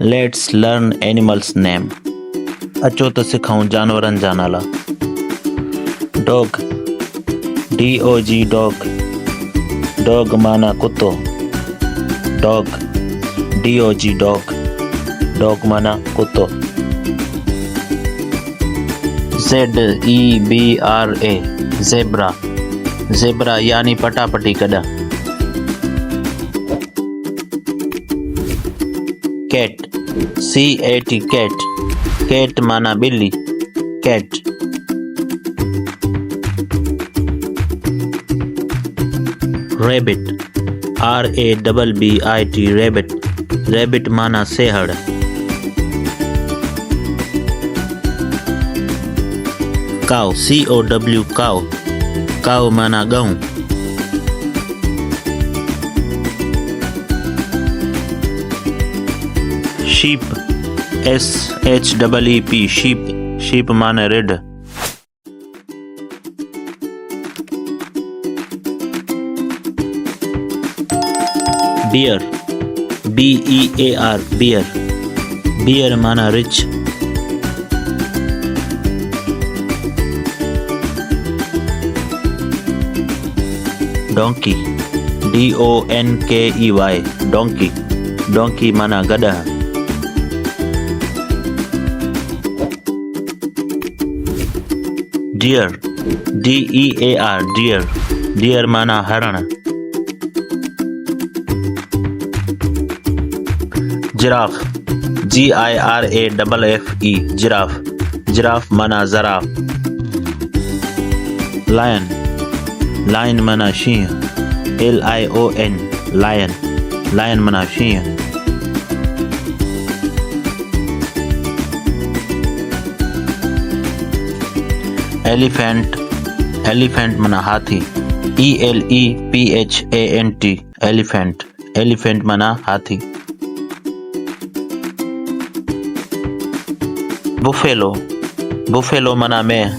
Let's learn animals name. अचो त सिखाऊं जानवरनि जा नाला। Dog, DOG dog. डॉग माना कुत्तो। Dog, DOG dog. डॉग माना कुत्तो। ZEBRA zebra. ज़ेबरा यानी पटापटी कॾा। Cat, CAT cat. कैट माना बिल्ली। Cat. Rabbit, RABBIT rabbit. Rabbit माना सेहड़। Cow, COW cow. काउ माना गऊ। Sheep, SHEEP sheep. शीप माना रिड। Bear, BEAR bear. बियर माना रिच। Donkey, DONKEY donkey. डोंकी माना गधा। Dear, DEAR dear. डियर माना हरण। Giraffe, GIRAFFE giraffe. जिराफ माना ज़राफ। लायन, लायन माना शींह। LION lion. लायन माना शींह। एलिफेंट, एलिफेंट माना हाथी। ELEPHANT elephant. एलिफेंट माना हाथी। बुफेलो, बुफेलो माना मेह।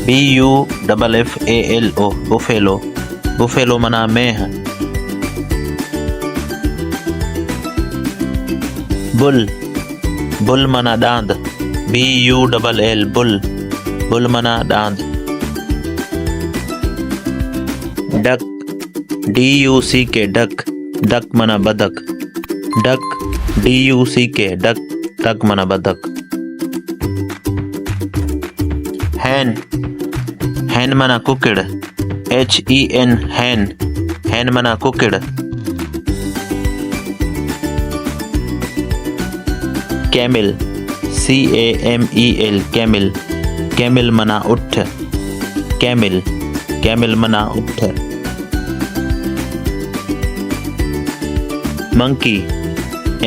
BUFFALO buffalo. बुफेलो माना मेह। बुल, बुल माना दांद। BULL bull. बुल माना दांद। Duck, DUCK duck. डक माना बदक। Duck, DUCK duck. डक माना बदक। हैन, हैन माना कुकड़। HEN हैन। हैन माना कुकड़। Camel, CAMEL camel. कैमिल माना उठ। कैमिल, कैमिल माना उठ। Monkey,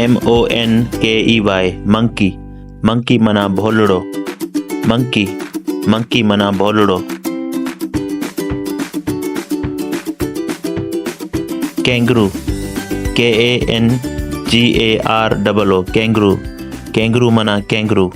MONKEY monkey. मंकी माना भोलड़ो। मंकी, मंकी माना भोलड़ो। Kangaroo, KANGAROO kangaroo. कैंगरू माना कैंगरू।